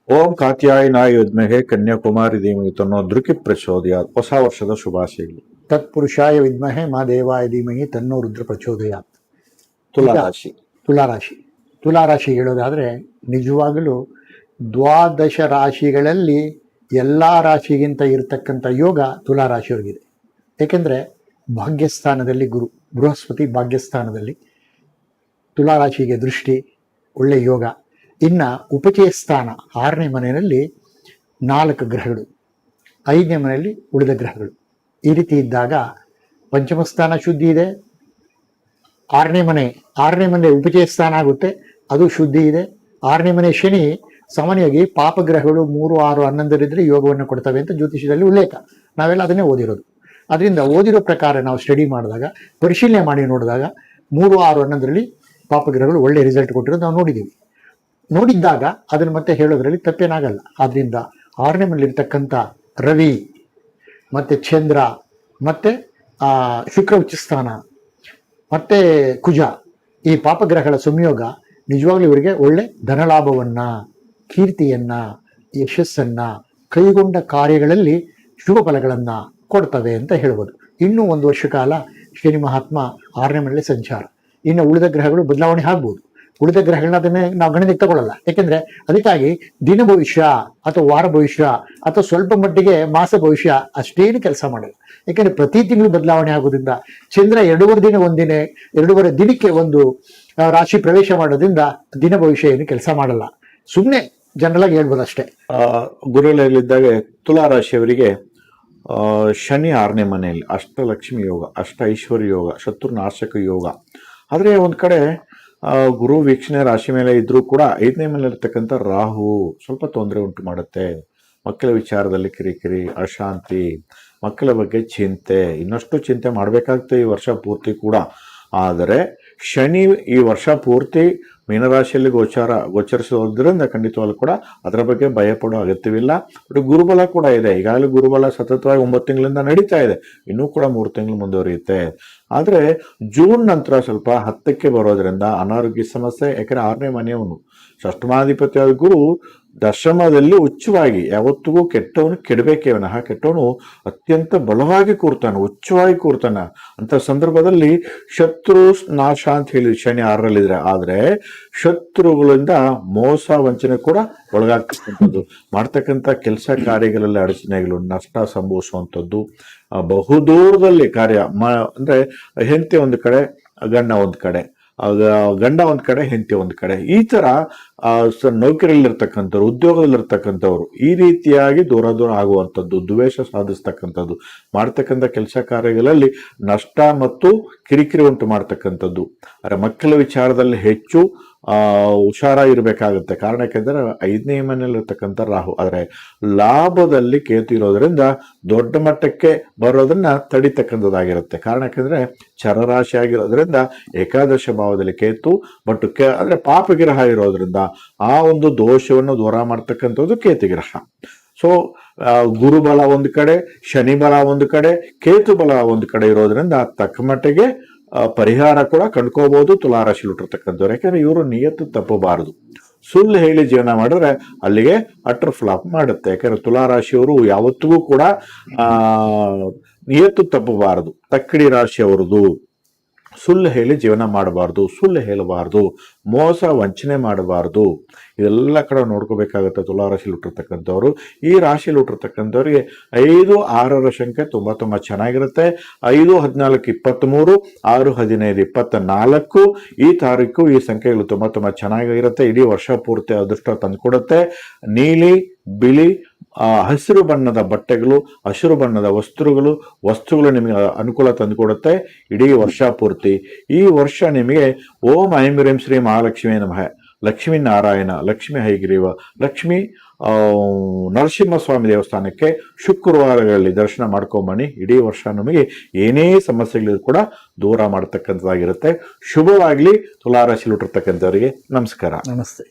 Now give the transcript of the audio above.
ಓಂ ಕಾತ್ಯಾಯನಾಯ ವಿದ್ಮಹೆ ಕನ್ಯಾಕುಮಾರಿ ಧೀಮಹಿ ತನ್ನೋ ಧೃತಿ ಪ್ರಚೋದಯಾತ್. ಹೊಸ ವರ್ಷದ ಶುಭಾಶಯಗಳು. ತತ್ಪುರುಷಾಯ ವಿದ್ಮಹೆ ಮಾ ದೇವಾಯ ಧೀಮಹಿ ತನ್ನೋ ರುದ್ರ ಪ್ರಚೋದಯಾತ್. ತುಲಾರಾಶಿ. ತುಲಾರಾಶಿ ತುಲಾರಾಶಿ ಹೇಳೋದಾದರೆ ನಿಜವಾಗಲೂ ದ್ವಾದಶ ರಾಶಿಗಳಲ್ಲಿ ಎಲ್ಲ ರಾಶಿಗಿಂತ ಇರತಕ್ಕಂಥ ಯೋಗ ತುಲಾರಾಶಿಯವರಿಗಿದೆ. ಏಕೆಂದರೆ ಭಾಗ್ಯಸ್ಥಾನದಲ್ಲಿ ಬೃಹಸ್ಪತಿ ಭಾಗ್ಯಸ್ಥಾನದಲ್ಲಿ ತುಲಾರಾಶಿಗೆ ದೃಷ್ಟಿ, ಒಳ್ಳೆಯ ಯೋಗ. ಇನ್ನು ಉಪಚಯ ಸ್ಥಾನ 6ನೇ ಮನೆಯಲ್ಲಿ 4 ಗ್ರಹಗಳು, 5ನೇ ಮನೆಯಲ್ಲಿ ಉಳಿದ ಗ್ರಹಗಳು. ಈ ರೀತಿ ಇದ್ದಾಗ ಪಂಚಮ ಸ್ಥಾನ ಶುದ್ಧಿ ಇದೆ, 6ನೇ ಮನೆ ಉಪಚಯ ಸ್ಥಾನ ಆಗುತ್ತೆ, ಅದು ಶುದ್ಧಿ ಇದೆ. 6ನೇ ಮನೆ ಶನಿ ಸಾಮಾನ್ಯವಾಗಿ ಪಾಪಗ್ರಹಗಳು 3, 6, 11 ಯೋಗವನ್ನು ಕೊಡ್ತವೆ ಅಂತ ಜ್ಯೋತಿಷದಲ್ಲಿ ಉಲ್ಲೇಖ. ನಾವೆಲ್ಲ ಅದನ್ನೇ ಓದಿರೋದು. ಅದರಿಂದ ಓದಿರೋ ಪ್ರಕಾರ ನಾವು ಸ್ಟಡಿ ಮಾಡಿದಾಗ, ಪರಿಶೀಲನೆ ಮಾಡಿ ನೋಡಿದಾಗ 3, 6, 11 ಪಾಪಗ್ರಹಗಳು ಒಳ್ಳೆ ರಿಸಲ್ಟ್ ಕೊಟ್ಟಿರೋದು ನಾವು ನೋಡಿದ್ದಾಗ ಅದನ್ನು ಮತ್ತೆ ಹೇಳೋದ್ರಲ್ಲಿ ತಪ್ಪೇನಾಗಲ್ಲ. ಆದ್ದರಿಂದ 6ನೇ ಮನೆಯಲ್ಲಿರ್ತಕ್ಕಂಥ ರವಿ ಮತ್ತು ಚಂದ್ರ ಮತ್ತು ಶುಕ್ರ ಉಚ್ಚಸ್ಥಾನ ಮತ್ತು ಕುಜ, ಈ ಪಾಪಗ್ರಹಗಳ ಸಂಯೋಗ ನಿಜವಾಗ್ಲೂ ಇವರಿಗೆ ಒಳ್ಳೆ ಧನಲಾಭವನ್ನು, ಕೀರ್ತಿಯನ್ನು, ಯಶಸ್ಸನ್ನು, ಕೈಗೊಂಡ ಕಾರ್ಯಗಳಲ್ಲಿ ಶುಭ ಫಲಗಳನ್ನು ಕೊಡ್ತವೆ ಅಂತ ಹೇಳ್ಬೋದು. ಇನ್ನೂ 1 ವರ್ಷ ಕಾಲ ಶನಿ ಮಹಾತ್ಮ 6ನೇ ಮನೆಯಲ್ಲಿ ಸಂಚಾರ. ಇನ್ನು ಉಳಿದ ಗ್ರಹಗಳು ಬದಲಾವಣೆ ಆಗ್ಬೋದು. ಉಳಿದ ಗ್ರಹಗಳನ್ನ ಅದನ್ನೇ ನಾವು ಗಣನೆಗೆ ತಗೊಳ್ಳಲ್ಲ. ಯಾಕೆಂದ್ರೆ ಅದಕ್ಕಾಗಿ ದಿನ ಭವಿಷ್ಯ ಅಥವಾ ವಾರ ಭವಿಷ್ಯ ಅಥವಾ ಸ್ವಲ್ಪ ಮಟ್ಟಿಗೆ ಮಾಸ ಭವಿಷ್ಯ ಅಷ್ಟೇನು ಕೆಲಸ ಮಾಡಲ್ಲ. ಯಾಕೆಂದ್ರೆ ಪ್ರತಿ ತಿಂಗಳು ಬದಲಾವಣೆ ಆಗೋದ್ರಿಂದ ಚಂದ್ರ 2.5 ದಿನಕ್ಕೆ ಒಂದು ರಾಶಿ ಪ್ರವೇಶ ಮಾಡೋದ್ರಿಂದ ದಿನ ಭವಿಷ್ಯ ಏನು ಕೆಲಸ ಮಾಡಲ್ಲ. ಸುಮ್ಮನೆ ಜನರಲ್ ಆಗಿ ಹೇಳ್ಬೋದು ಅಷ್ಟೇ. ಗುರುಗಳಲ್ಲಿದ್ದಾಗ ತುಲಾರಾಶಿಯವರಿಗೆ ಶನಿ 6ನೇ ಮನೆಯಲ್ಲಿ ಅಷ್ಟಲಕ್ಷ್ಮಿ ಯೋಗ, ಅಷ್ಟ ಐಶ್ವರ್ಯ ಯೋಗ, ಶತ್ರುನಾಶಕ ಯೋಗ. ಆದರೆ ಒಂದು ಕಡೆ ಗುರು ವೀಕ್ಷಣೆ ರಾಶಿ ಮೇಲೆ ಇದ್ರೂ ಕೂಡ 5ನೇ ಮನೇಲಿ ಇರ್ತಕ್ಕಂಥ ರಾಹು ಸ್ವಲ್ಪ ತೊಂದರೆ ಉಂಟು ಮಾಡುತ್ತೆ. ಮಕ್ಕಳ ವಿಚಾರದಲ್ಲಿ ಕಿರಿಕಿರಿ, ಅಶಾಂತಿ, ಮಕ್ಕಳ ಬಗ್ಗೆ ಚಿಂತೆ, ಇನ್ನಷ್ಟು ಚಿಂತೆ ಮಾಡಬೇಕಾಗುತ್ತೆ ಈ ವರ್ಷ ಪೂರ್ತಿ ಕೂಡ. ಆದರೆ ಶನಿ ಈ ವರ್ಷ ಪೂರ್ತಿ ಮೀನರಾಶಿಯಲ್ಲಿ ಗೋಚರಿಸೋದ್ರಿಂದ ಖಂಡಿತವಾಗ್ಲೂ ಕೂಡ ಅದರ ಬಗ್ಗೆ ಭಯ ಪಡೋ ಅಗತ್ಯವಿಲ್ಲ. ಬಟ್ ಗುರುಬಲ ಕೂಡ ಇದೆ. ಈಗಾಗಲೇ ಗುರುಬಲ ಸತತವಾಗಿ 9 ತಿಂಗಳಿಂದ ನಡೀತಾ ಇದೆ, ಇನ್ನೂ ಕೂಡ 3 ತಿಂಗಳು ಮುಂದುವರಿಯುತ್ತೆ. ಆದರೆ ಜೂನ್ ನಂತರ ಸ್ವಲ್ಪ 10ಕ್ಕೆ ಬರೋದ್ರಿಂದ ಅನಾರೋಗ್ಯ ಸಮಸ್ಯೆ. ಯಾಕಂದರೆ 6ನೇ ಮನೆಯವನು ಷಷ್ಠಮಾಧಿಪತಿಯಾದ ಗುರು ದಶಮದಲ್ಲಿ ಉಚ್ಚವಾಗಿ, ಯಾವತ್ತಿಗೂ ಕೆಟ್ಟವನು ಕೆಡಬೇಕೇ ವಿನಃ ಕೆಟ್ಟವನು ಅತ್ಯಂತ ಬಲವಾಗಿ ಕೂರ್ತಾನೆ, ಉಚ್ಚವಾಗಿ ಕೂರ್ತಾನೆ. ಅಂತ ಸಂದರ್ಭದಲ್ಲಿ ಶತ್ರು ನಾಶ ಅಂತ ಹೇಳಿ ಶನಿ 6ರಲ್ಲಿದ್ರೆ, ಆದರೆ ಶತ್ರುಗಳಿಂದ ಮೋಸ ವಂಚನೆ ಕೂಡ ಒಳಗಾಗ್ತಕ್ಕಂಥದ್ದು, ಮಾಡ್ತಕ್ಕಂಥ ಕೆಲಸ ಕಾರ್ಯಗಳಲ್ಲಿ ಅಡಚಣೆಗಳು, ನಷ್ಟ ಸಂಭವಿಸುವಂಥದ್ದು, ಬಹುದೂರದಲ್ಲಿ ಕಾರ್ಯ ಅಂದರೆ ಹೆಂಡತಿ ಒಂದು ಕಡೆ, ಗಂಡ ಒಂದು ಕಡೆ, ಹೆಂಡತಿ ಒಂದು ಕಡೆ, ಈ ಥರ ನೌಕರಿಯಲ್ಲಿರ್ತಕ್ಕಂಥವ್ರು, ಉದ್ಯೋಗದಲ್ಲಿರ್ತಕ್ಕಂಥವ್ರು ಈ ರೀತಿಯಾಗಿ ದೂರ ಆಗುವಂಥದ್ದು, ದ್ವೇಷ ಸಾಧಿಸ್ತಕ್ಕಂಥದ್ದು, ಮಾಡ್ತಕ್ಕಂಥ ಕೆಲಸ ಕಾರ್ಯಗಳಲ್ಲಿ ನಷ್ಟ ಮತ್ತು ಕಿರಿಕಿರಿ ಉಂಟು ಮಾಡ್ತಕ್ಕಂಥದ್ದು. ಆದರೆ ಮಕ್ಕಳ ವಿಚಾರದಲ್ಲಿ ಹೆಚ್ಚು ಹುಷಾರಾಗಿರ್ಬೇಕಾಗುತ್ತೆ. ಕಾರಣ ಯಾಕೆಂದರೆ 5ನೇ ಮನೆಯಲ್ಲಿರ್ತಕ್ಕಂಥ ರಾಹು. ಆದರೆ ಲಾಭದಲ್ಲಿ ಕೇತು ಇರೋದ್ರಿಂದ ದೊಡ್ಡ ಮಟ್ಟಕ್ಕೆ ಬರೋದನ್ನ ತಡಿತಕ್ಕಂಥದ್ದಾಗಿರುತ್ತೆ. ಕಾರಣ ಯಾಕೆಂದರೆ ಚರರಾಶಿ ಆಗಿರೋದ್ರಿಂದ ಏಕಾದಶ ಭಾವದಲ್ಲಿ ಕೇತು, ಬಟ್ ಅಂದರೆ ಪಾಪಗ್ರಹ ಇರೋದ್ರಿಂದ ಆ ಒಂದು ದೋಷವನ್ನು ದೂರ ಮಾಡ್ತಕ್ಕಂಥದ್ದು ಕೇತುಗ್ರಹ. ಸೊ ಗುರುಬಲ ಒಂದು ಕಡೆ, ಶನಿ ಬಲ ಒಂದು ಕಡೆ, ಕೇತು ಬಲ ಒಂದು ಕಡೆ ಇರೋದ್ರಿಂದ ತಕ್ಕ ಮಟ್ಟಿಗೆ ಪರಿಹಾರ ಕೂಡ ಕಂಡ್ಕೋಬಹುದು ತುಲಾರಾಶಿ ಹುಟ್ಟಿರ್ತಕ್ಕಂಥವ್ರು. ಯಾಕಂದ್ರೆ ಇವರು ನಿಯತ್ತು ತಪ್ಪಬಾರದು. ಸುಳ್ಳು ಹೇಳಿ ಜೀವನ ಮಾಡಿದ್ರೆ ಅಲ್ಲಿಗೆ ಅಟರ್ ಫ್ಲಾಪ್ ಮಾಡುತ್ತೆ. ಯಾಕಂದ್ರೆ ತುಲಾರಾಶಿಯವರು ಯಾವತ್ತಿಗೂ ಕೂಡ ನಿಯತ್ತು ತಪ್ಪಬಾರದು. ತಕ್ಕಡಿ ರಾಶಿಯವರದು. ಸುಳ್ಳು ಹೇಳಿ ಜೀವನ ಮಾಡಬಾರ್ದು, ಸುಳ್ಳು ಹೇಳಬಾರ್ದು, ಮೋಸ ವಂಚನೆ ಮಾಡಬಾರ್ದು. ಇದೆಲ್ಲ ಕಡೆ ನೋಡ್ಕೋಬೇಕಾಗುತ್ತೆ ತುಲಾರಾಶಿಲಿ ಹುಟ್ಟಿರ್ತಕ್ಕಂಥವ್ರು. ಈ ರಾಶಿಯಲ್ಲಿ ಹುಟ್ಟಿರ್ತಕ್ಕಂಥವ್ರಿಗೆ 5, 6ರ ಸಂಖ್ಯೆ ತುಂಬ ಚೆನ್ನಾಗಿರುತ್ತೆ. 5, 14, 23, 6, 15, 24 ಈ ತಾರೀಕು ಈ ಸಂಖ್ಯೆಗಳು ತುಂಬ ಚೆನ್ನಾಗಿರುತ್ತೆ. ಇಡೀ ವರ್ಷ ಪೂರ್ತಿ ಅದೃಷ್ಟ ತಂದುಕೊಡುತ್ತೆ. ನೀಲಿ, ಬಿಳಿ, ಹಸಿರು ಬಣ್ಣದ ಬಟ್ಟೆಗಳು, ಹಸಿರು ಬಣ್ಣದ ವಸ್ತುಗಳು ನಿಮಗೆ ಅನುಕೂಲ ತಂದುಕೊಡುತ್ತೆ ಇಡೀ ವರ್ಷ ಪೂರ್ತಿ. ಈ ವರ್ಷ ನಿಮಗೆ ಓಂ ಐಂ ಹ್ರೀಂ ಶ್ರೀ ಮಹಾಲಕ್ಷ್ಮೀ ನಮಃ, ಲಕ್ಷ್ಮೀ ನಾರಾಯಣ, ಲಕ್ಷ್ಮೀ ಹೈಗ್ರೀವ, ಲಕ್ಷ್ಮೀ ನರಸಿಂಹಸ್ವಾಮಿ ದೇವಸ್ಥಾನಕ್ಕೆ ಶುಕ್ರವಾರಗಳಲ್ಲಿ ದರ್ಶನ ಮಾಡ್ಕೊಂಬನ್ನಿ. ಇಡೀ ವರ್ಷ ನಮಗೆ ಏನೇ ಸಮಸ್ಯೆಗಳಿದ್ರು ಕೂಡ ದೂರ ಮಾಡ್ತಕ್ಕಂಥದ್ದಾಗಿರುತ್ತೆ. ಶುಭವಾಗಲಿ ತುಲಾರಾಶಿಲಿ ಹುಟ್ಟಿರ್ತಕ್ಕಂಥವರಿಗೆ. ನಮಸ್ಕಾರ. ನಮಸ್ತೆ.